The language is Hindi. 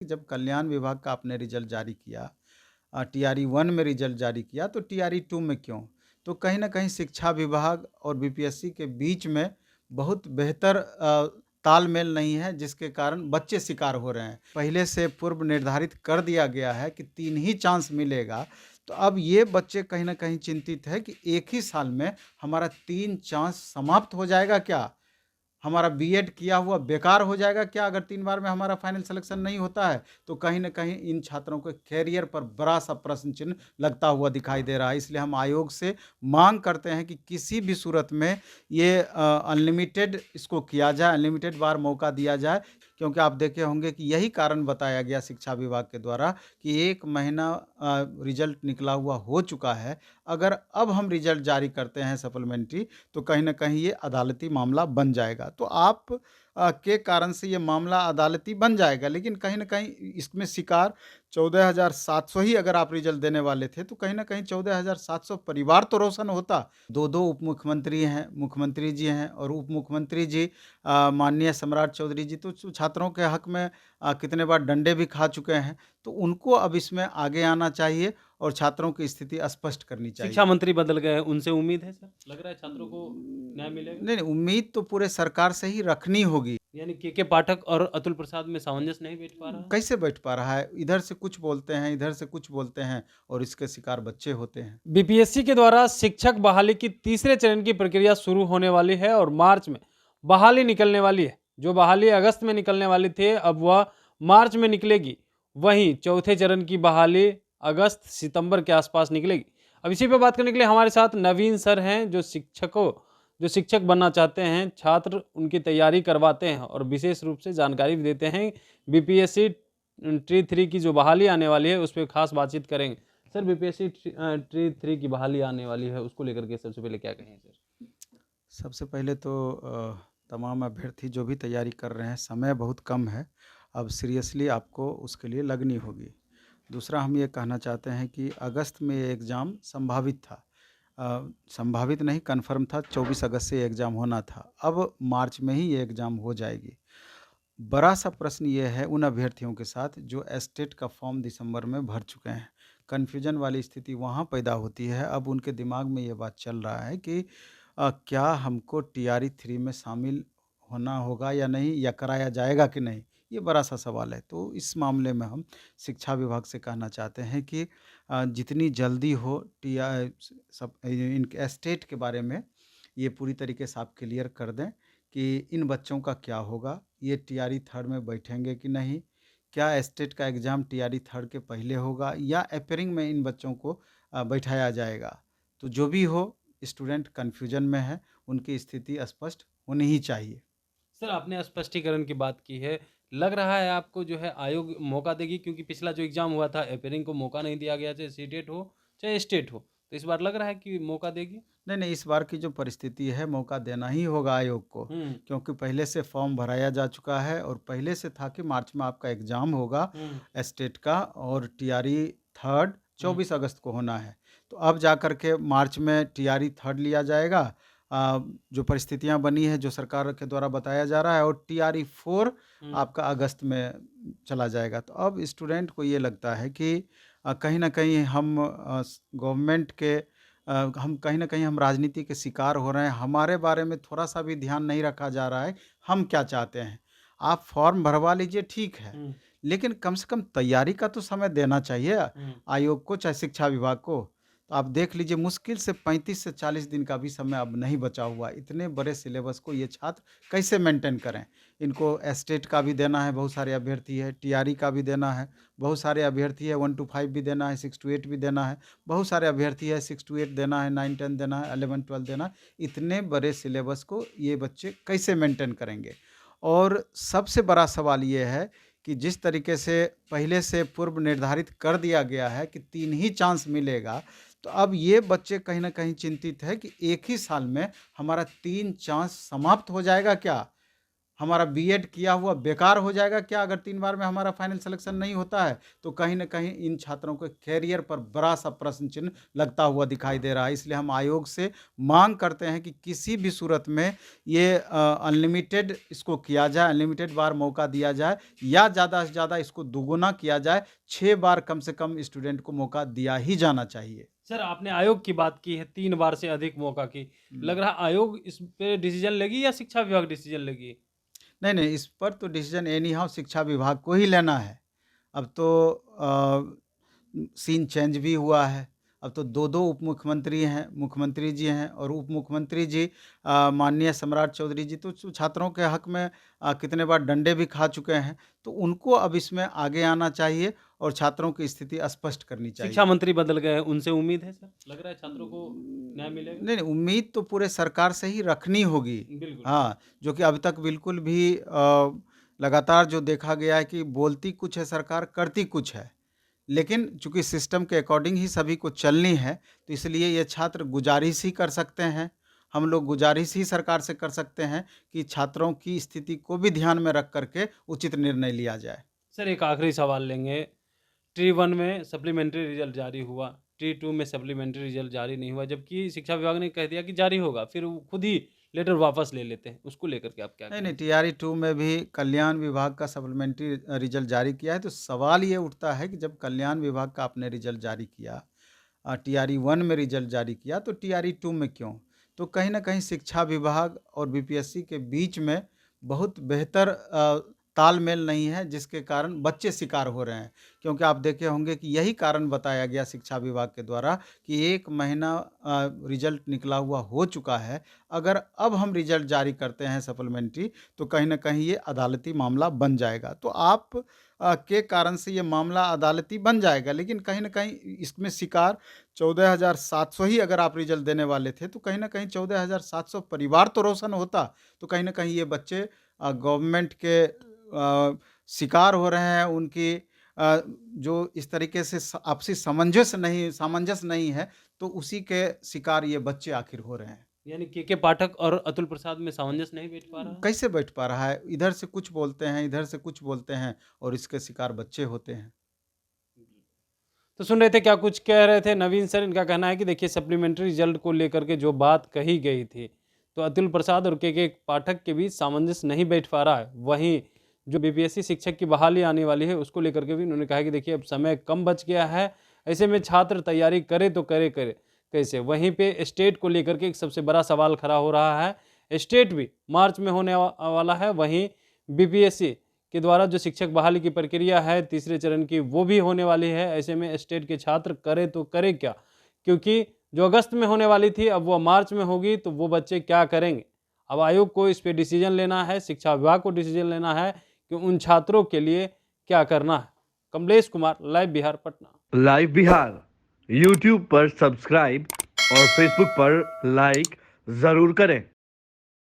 जब कल्याण विभाग का आपने रिजल्ट जारी किया, टीआरई 1 में रिजल्ट जारी किया तो टीआरई 2 में क्यों? तो कहीं न कहीं शिक्षा विभाग और बीपीएससी के बीच में बहुत बेहतर तालमेल नहीं है, जिसके कारण बच्चे शिकार हो रहे हैं। पहले से पूर्व निर्धारित कर दिया गया है कि 3 ही चांस मिलेगा, तो अब ये बच्चे कहीं न कहीं चिंतित हैं कि एक ही साल में हमारा 3 चांस समाप्त हो जाएगा क्या? हमारा बीएड किया हुआ बेकार हो जाएगा क्या अगर 3 बार में हमारा फाइनल सिलेक्शन नहीं होता है? तो कहीं न कहीं इन छात्रों के करियर पर बड़ा-सा प्रश्न चिन्ह लगता हुआ दिखाई दे रहा है। इसलिए हम आयोग से माँग करते हैं कि किसी भी सूरत में ये अनलिमिटेड इसको किया जाए, अनलिमिटेड बार मौका दिया जाए, क्योंकि आप देखे होंगे कि यही कारण बताया गया शिक्षा विभाग के द्वारा कि 1 महीना रिज़ल्ट निकला हुआ हो चुका है। अगर अब हम रिज़ल्ट जारी करते हैं सप्लीमेंट्री, तो कहीं न कहीं ये अदालती मामला बन जाएगा। तो आप के कारण से ये मामला अदालती बन जाएगा, लेकिन कहीं न कहीं इसमें शिकार 14,700 ही अगर आप रिज़ल्ट देने वाले थे, तो कहीं न कहीं 14,700 परिवार तो रोशन होता। 2-2 उप मुख्यमंत्री हैं, मुख्यमंत्री जी हैं और उप मुख्यमंत्री जी माननीय सम्राट चौधरी जी तो छात्रों के हक में कितने बार डंडे भी खा चुके हैं। तो उनको अब इसमें आगे आना चाहिए और छात्रों की स्थिति स्पष्ट करनी शिक्षा चाहिए। मंत्री बदल गए हैं, उनसे उम्मीद है सर? लग रहा है छात्रों को न्याय मिलेगा? नहीं, नहीं, उम्मीद तो पूरे सरकार से ही रखनी होगी। यानी के पाठक और अतुल प्रसाद में सामंजस्य नहीं बैठ पा रहा है? कैसे बैठ पा रहा है? इधर से कुछ बोलते हैं, इधर से कुछ बोलते हैं और इसके शिकार बच्चे होते हैं। बीपीएससी के द्वारा शिक्षक बहाली की तीसरे चरण की प्रक्रिया शुरू होने वाली है और मार्च में बहाली निकलने वाली है। जो बहाली अगस्त में निकलने वाली थी, अब वह मार्च में निकलेगी। वहीं चौथे चरण की बहाली अगस्त सितंबर के आसपास निकलेगी। अब इसी पे बात करने के लिए हमारे साथ नवीन सर हैं, जो शिक्षक बनना चाहते हैं, छात्र उनकी तैयारी करवाते हैं और विशेष रूप से जानकारी भी देते हैं। बीपीएससी ट्री 3 की जो बहाली आने वाली है, उस पर खास बातचीत करेंगे। सर, बीपीएससी ट्री 3 की बहाली आने वाली है, उसको लेकर के सबसे पहले क्या कहें सर? सबसे पहले तो तमाम अभ्यर्थी जो भी तैयारी कर रहे हैं, समय बहुत कम है। अब सीरियसली आपको उसके लिए लगनी होगी। दूसरा हम ये कहना चाहते हैं कि अगस्त में ये एग्ज़ाम संभावित था। संभावित नहीं कन्फर्म था 24 अगस्त से ये एग्ज़ाम होना था। अब मार्च में ही ये एग्ज़ाम हो जाएगी। बड़ा-सा प्रश्न ये है उन अभ्यर्थियों के साथ जो एस्टेट का फॉर्म दिसंबर में भर चुके हैं। कन्फ्यूज़न वाली स्थिति वहाँ पैदा होती है। अब उनके दिमाग में ये बात चल रहा है कि क्या हमको टीआरई 3 में शामिल होना होगा या नहीं या कराया जाएगा कि नहीं? ये बड़ा-सा सवाल है। तो इस मामले में हम शिक्षा विभाग से कहना चाहते हैं कि जितनी जल्दी हो टिया सब इन एस्टेट के बारे में ये पूरी तरीके से आप क्लियर कर दें कि इन बच्चों का क्या होगा? ये टीआरई 3 में बैठेंगे कि नहीं? क्या एस्टेट का एग्ज़ाम टीआरई 3 के पहले होगा या अपियरिंग में इन बच्चों को बैठाया जाएगा? तो जो भी हो स्टूडेंट कन्फ्यूजन में है, उनकी स्थिति स्पष्ट होनी ही चाहिए। सर, आपने स्पष्टीकरण की बात की है। लग रहा है आपको जो है आयोग मौका देगी, क्योंकि पिछला जो एग्ज़ाम हुआ था अपियरिंग को मौका नहीं दिया गया, चाहे सीटेट हो, चाहे स्टेट हो। तो इस बार लग रहा है कि मौका देगी? नहीं, नहीं, इस बार की जो परिस्थिति है मौका देना ही होगा आयोग को, हुँ, क्योंकि पहले से फॉर्म भराया जा चुका है और पहले से था कि मार्च में आपका एग्ज़ाम होगा हुँ, एस्टेट का और टीआरई 3 हुँ। 24 अगस्त को होना है। तो अब जा कर के मार्च में टीआरई 3 लिया जाएगा। जो परिस्थितियाँ बनी हैं, जो सरकार के द्वारा बताया जा रहा है और टीआरई 4 हुँ। आपका अगस्त में चला जाएगा। तो अब स्टूडेंट को ये लगता है कि कहीं न कहीं हम गवर्नमेंट के हम कहीं न कहीं हम राजनीति के शिकार हो रहे हैं, हमारे बारे में थोड़ा-सा भी ध्यान नहीं रखा जा रहा है, हम क्या चाहते हैं। आप फॉर्म भरवा लीजिए ठीक है, हुँ, लेकिन कम से कम तैयारी का तो समय देना चाहिए हुँ। आयोग को चाहे शिक्षा विभाग को। तो आप देख लीजिए मुश्किल से 35 से 40 दिन का भी समय अब नहीं बचा हुआ। इतने बड़े सिलेबस को ये छात्र कैसे मेंटेन करें? इनको एस्टेट का भी देना है, बहुत सारे अभ्यर्थी है, टीआरई का भी देना है, बहुत सारे अभ्यर्थी है 1 to 5 भी देना है, 6 to 8 भी देना है। बहुत सारे अभ्यर्थी है 6 to 8 देना है, 9-10 देना है, 11-12 देना है। इतने बड़े सिलेबस को ये बच्चे कैसे मेंटेन करेंगे? और सबसे बड़ा सवाल ये है कि जिस तरीके से पहले से पूर्व निर्धारित कर दिया गया है कि 3 ही चांस मिलेगा, तो अब ये बच्चे कहीं न कहीं चिंतित है कि एक ही साल में हमारा 3 चांस समाप्त हो जाएगा क्या? हमारा बीएड किया हुआ बेकार हो जाएगा क्या अगर 3 बार में हमारा फाइनल सिलेक्शन नहीं होता है? तो कहीं न कहीं इन छात्रों के करियर पर बड़ा-सा प्रश्न चिन्ह लगता हुआ दिखाई दे रहा है। इसलिए हम आयोग से माँग करते हैं कि किसी भी सूरत में ये अनलिमिटेड इसको किया जाए, अनलिमिटेड बार मौका दिया जाए या ज़्यादा से ज़्यादा इसको दुगुना किया जाए। 6 बार कम से कम स्टूडेंट को मौका दिया ही जाना चाहिए। सर आपने आयोग की बात की है, 3 बार से अधिक मौका की। लग रहा है आयोग इस पे डिसीजन लेगी या शिक्षा विभाग डिसीजन लेगी? नहीं, नहीं, इस पर तो डिसीज़न एनी हाउ शिक्षा विभाग को ही लेना है। अब तो सीन चेंज भी हुआ है। अब तो 2-2 उप मुख्यमंत्री हैं, मुख्यमंत्री जी हैं और उप मुख्यमंत्री जी माननीय सम्राट चौधरी जी तो छात्रों के हक में कितने बार डंडे भी खा चुके हैं। तो उनको अब इसमें आगे आना चाहिए और छात्रों की स्थिति स्पष्ट करनी चाहिए। शिक्षा मंत्री बदल गए हैं, उनसे उम्मीद है सर? लग रहा है छात्रों को न्याय मिलेगा? नहीं, नहीं, उम्मीद तो पूरे सरकार से ही रखनी होगी। बिल्कुल। हाँ, जो कि अभी तक बिल्कुल भी लगातार जो देखा गया है कि बोलती कुछ है सरकार, करती कुछ है। लेकिन चूँकि सिस्टम के अकॉर्डिंग ही सभी को चलनी है, तो इसलिए ये छात्र गुज़ारिश ही कर सकते हैं। हम लोग गुज़ारिश ही सरकार से कर सकते हैं कि छात्रों की स्थिति को भी ध्यान में रख कर के उचित निर्णय लिया जाए। सर एक आखिरी सवाल लेंगे। T1 में सप्लीमेंट्री रिजल्ट जारी हुआ, T2 में सप्लीमेंट्री रिजल्ट जारी नहीं हुआ, जबकि शिक्षा विभाग ने कह दिया कि जारी होगा, फिर वो खुद ही लेटर वापस ले लेते हैं। उसको लेकर के आप क्या नहीं, कहेंगे? नहीं, टीआरई 2 में भी कल्याण विभाग का सप्लीमेंट्री रिजल्ट जारी किया है, तो सवाल ये उठता है कि जब कल्याण विभाग का आपने रिजल्ट जारी किया, टीआरई 1 में रिजल्ट जारी किया, तो टीआरई 2 में क्यों? तो कहीं न कहीं शिक्षा विभाग और बीपीएससी के बीच में बहुत बेहतर तालमेल नहीं है, जिसके कारण बच्चे शिकार हो रहे हैं। क्योंकि आप देखे होंगे कि यही कारण बताया गया शिक्षा विभाग के द्वारा कि 1 महीना रिजल्ट निकला हुआ हो चुका है। अगर अब हम रिजल्ट जारी करते हैं सप्लीमेंट्री, तो कहीं न कहीं ये अदालती मामला बन जाएगा। तो आप के कारण से ये मामला अदालती बन जाएगा, लेकिन कहीं न कहीं इसमें शिकार 14,700 ही अगर आप रिजल्ट देने वाले थे, तो कहीं न कहीं 14,700 परिवार तो रोशन होता। तो कहीं न कहीं ये बच्चे गवर्नमेंट के शिकार हो रहे हैं, उनकी जो इस तरीके से आपसी सामंजस्य नहीं है, तो उसी के शिकार ये बच्चे आखिर हो रहे हैं। यानी के पाठक और अतुल प्रसाद में सामंजस्य नहीं बैठ पा रहा है? कैसे बैठ पा रहा है? इधर से कुछ बोलते हैं, इधर से कुछ बोलते हैं और इसके शिकार बच्चे होते हैं। तो सुन रहे थे क्या कुछ कह रहे थे नवीन सर। इनका कहना है कि देखिए सप्लीमेंट्री रिजल्ट को लेकर के जो बात कही गई थी, तो अतुल प्रसाद और के पाठक के बीच सामंजस्य नहीं बैठ पा रहा है। वहीं जो बीपीएससी शिक्षक की बहाली आने वाली है, उसको लेकर के भी उन्होंने कहा कि देखिए अब समय कम बच गया है, ऐसे में छात्र तैयारी करे तो करे कैसे। वहीं पे स्टेट को लेकर के एक सबसे बड़ा सवाल खड़ा हो रहा है। स्टेट भी मार्च में होने वाला है, वहीं बीपीएससी के द्वारा जो शिक्षक बहाली की प्रक्रिया है तीसरे चरण की, वो भी होने वाली है। ऐसे में स्टेट के छात्र करे तो करे क्या, क्योंकि जो अगस्त में होने वाली थी अब वो मार्च में होगी, तो वो बच्चे क्या करेंगे। अब आयोग को इस पे डिसीजन लेना है, शिक्षा विभाग को डिसीजन लेना है कि उन छात्रों के लिए क्या करना है। Kamlesh Kumar, live Bihar, Patna. Live Bihar YouTube पर सब्सक्राइब और फेसबुक पर लाइक जरूर करें।